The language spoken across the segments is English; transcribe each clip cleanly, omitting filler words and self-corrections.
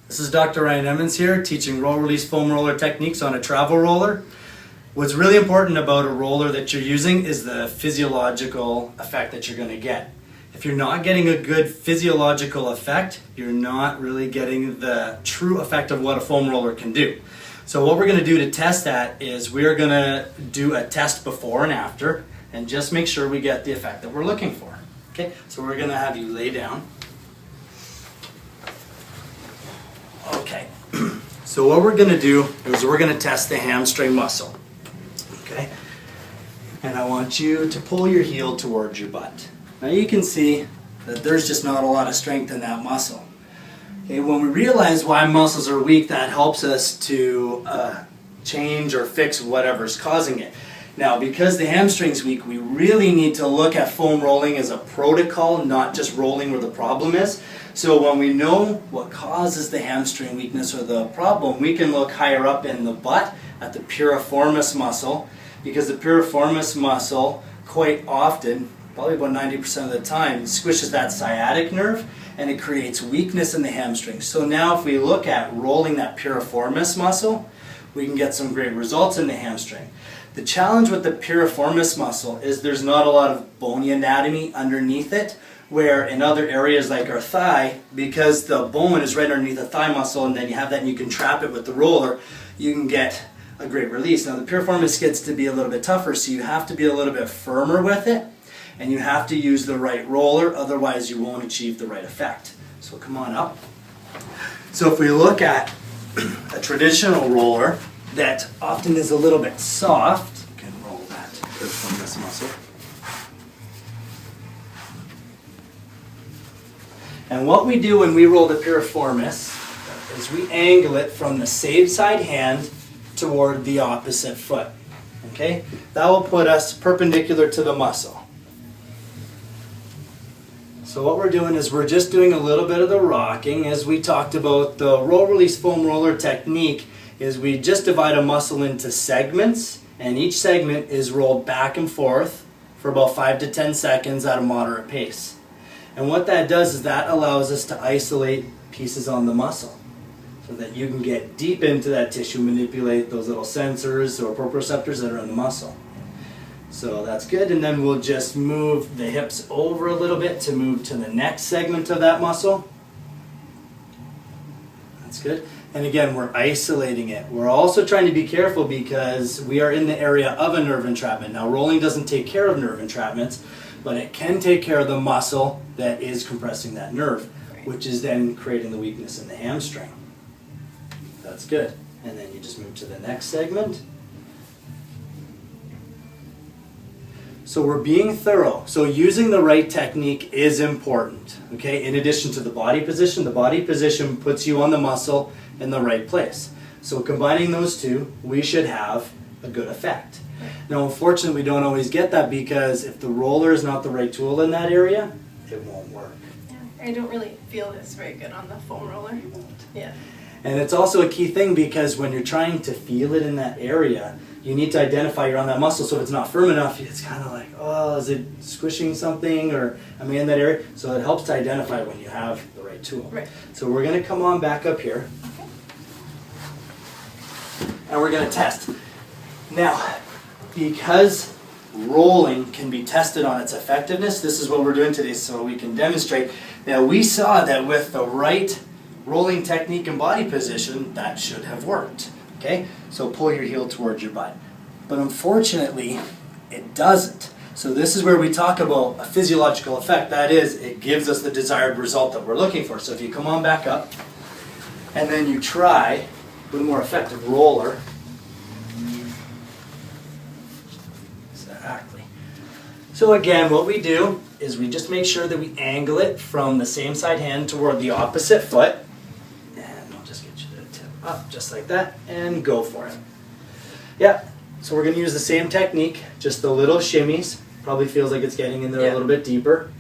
This is Dr. Ryan Emmons here, teaching roll release foam roller techniques on a travel roller. What's really important about a roller that you're using is the physiological effect that you're going to get. If you're not getting a good physiological effect, you're not really getting the true effect of what a foam roller can do. So what we're going to do to test that is we're going to do a test before and after and just make sure we get the effect that we're looking for. Okay, so we're going to have you lay down. Okay, so what we're going to do is we're going to test the hamstring muscle. Okay, and I want you to pull your heel towards your butt. Now you can see that there's just not a lot of strength in that muscle. Okay, when we realize why muscles are weak, that helps us to change or fix whatever's causing it. Now, because the hamstring's weak, we really need to look at foam rolling as a protocol, not just rolling where the problem is. So when we know what causes the hamstring weakness or the problem, we can look higher up in the butt at the piriformis muscle, because the piriformis muscle quite often, probably about 90% of the time, squishes that sciatic nerve and it creates weakness in the hamstring. So now if we look at rolling that piriformis muscle, we can get some great results in the hamstring. The challenge with the piriformis muscle is there's not a lot of bony anatomy underneath it, where in other areas like our thigh, because the bone is right underneath the thigh muscle and then you have that and you can trap it with the roller, you can get a great release. Now the piriformis gets to be a little bit tougher, so you have to be a little bit firmer with it and you have to use the right roller, otherwise you won't achieve the right effect. So come on up. So if we look at a traditional roller that often is a little bit soft, you can roll that piriformis muscle. And what we do when we roll the piriformis is we angle it from the same side hand toward the opposite foot. Okay? That will put us perpendicular to the muscle. So what we're doing is we're just doing a little bit of the rocking. As we talked about, the roll release foam roller technique is we just divide a muscle into segments, and each segment is rolled back and forth for about 5 to 10 seconds at a moderate pace. And what that does is that allows us to isolate pieces on the muscle so that you can get deep into that tissue, manipulate those little sensors or proprioceptors that are in the muscle. So that's good, and then we'll just move the hips over a little bit to move to the next segment of that muscle. That's good. And again, we're isolating it. We're also trying to be careful because we are in the area of a nerve entrapment. Now, rolling doesn't take care of nerve entrapments, but it can take care of the muscle that is compressing that nerve, which is then creating the weakness in the hamstring. That's good. And then you just move to the next segment. So we're being thorough. So using the right technique is important. Okay? In addition to the body position puts you on the muscle in the right place. So combining those two, we should have a good effect. Now, unfortunately, we don't always get that because if the roller is not the right tool in that area, it won't work. Yeah, I don't really feel this very good on the foam roller. You won't. Yeah. And it's also a key thing because when you're trying to feel it in that area, you need to identify you're on that muscle. So if it's not firm enough, it's kind of like, oh, is it squishing something, or am I in that area? So it helps to identify when you have the right tool. Right. So we're going to come on back up here. Okay. And we're going to test. Now, because rolling can be tested on its effectiveness, this is what we're doing today so we can demonstrate that we saw that with the right rolling technique and body position, that should have worked. Okay? So pull your heel towards your butt. But unfortunately, it doesn't. So this is where we talk about a physiological effect. That is, it gives us the desired result that we're looking for. So if you come on back up, and then you try with a more effective roller. Exactly. So again, what we do is we just make sure that we angle it from the same side hand toward the opposite foot. And I'll just get you to tip up just like that and go for it. Yeah, so we're going to use the same technique, just the little shimmies. Probably feels like it's getting in there a little bit deeper.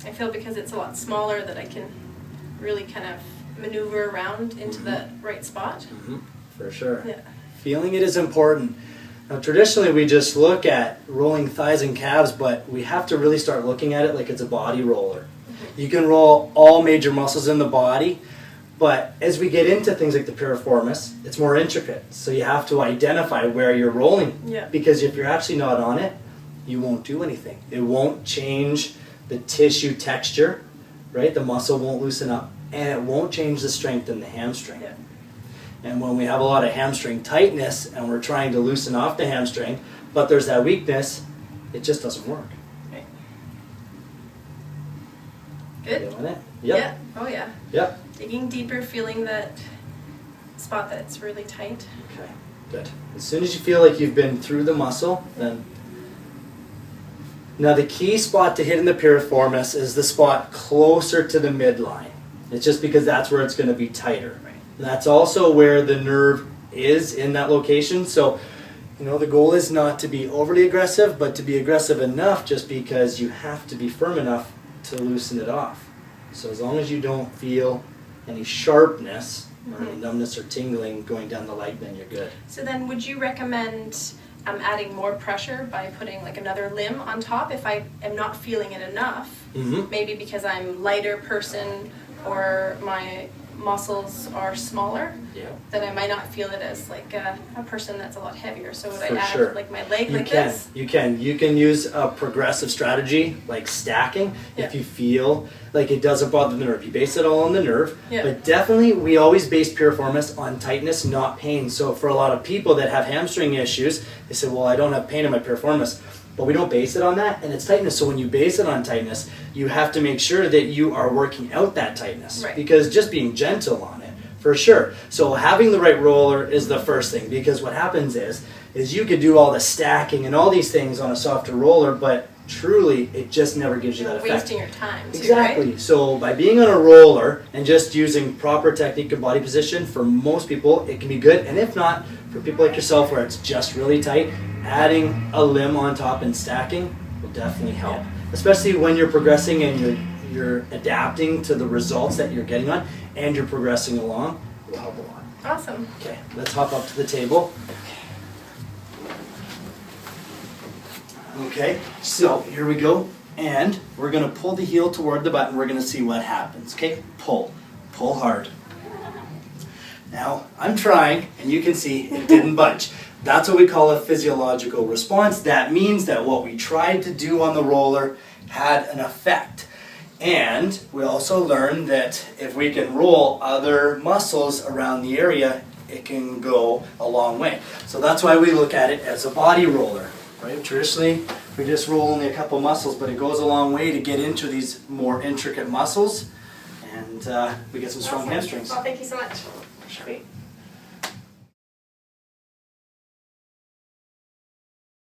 I feel because it's a lot smaller that I can really kind of maneuver around into the right spot. For sure. Yeah. Feeling it is important. Now traditionally we just look at rolling thighs and calves, but we have to really start looking at it like it's a body roller. You can roll all major muscles in the body, But as we get into things like the piriformis, it's more intricate. So you have to identify where you're rolling. Yeah. Because if you're actually not on it, you won't do anything. It won't change the tissue texture, right? The muscle won't loosen up, and it won't change the strength in the hamstring. Yeah. And when we have a lot of hamstring tightness and we're trying to loosen off the hamstring, but there's that weakness, it just doesn't work. Right. Good? Feeling it? Yep. Yeah. Oh yeah. Yep. Digging deeper, feeling that spot that's really tight. Okay, good. As soon as you feel like you've been through the muscle, then... Now the key spot to hit in the piriformis is the spot closer to the midline. It's just because that's where it's going to be tighter. Right. And that's also where the nerve is in that location. So, you know, the goal is not to be overly aggressive, but to be aggressive enough just because you have to be firm enough to loosen it off. So as long as you don't feel any sharpness or any numbness or tingling going down the leg, then you're good. So then would you recommend adding more pressure by putting like another limb on top if I am not feeling it enough? Mm-hmm. Maybe because I'm lighter person or my muscles are smaller, Yeah. then I might not feel it as like a person that's a lot heavier. So would For I add sure. like my leg You like can. this? You can. You can use a progressive strategy like stacking Yeah. if you feel like it doesn't bother the nerve. You base it all on the nerve, Yeah. but definitely we always base piriformis on tightness, not pain. So for a lot of people that have hamstring issues, they say, well, I don't have pain in my piriformis. But we don't base it on that, and it's tightness. So when you base it on tightness, you have to make sure that you are working out that tightness. Right. Because just being gentle on it, for sure. So having the right roller is the first thing, because what happens is you could do all the stacking and all these things on a softer roller, but truly it just never gives you You're that effect. wasting your time too, Exactly. right? So by being on a roller and just using proper technique and body position, for most people it can be good, and if not, for people like yourself where it's just really tight, adding a limb on top and stacking will definitely help. Yeah. Especially when you're progressing and you're adapting to the results that you're getting on and you're progressing along, it will help a lot. Awesome. Okay, let's hop up to the table. Okay, so here we go. And we're going to pull the heel toward the butt and we're going to see what happens. Okay, pull. Pull hard. Now, I'm trying, and you can see it didn't budge. That's what we call a physiological response. That means that what we tried to do on the roller had an effect. And we also learned that if we can roll other muscles around the area, it can go a long way. So that's why we look at it as a body roller. Right? Traditionally, we just roll only a couple muscles, but it goes a long way to get into these more intricate muscles, and we get some strong hamstrings. Well, thank you so much. Sweet.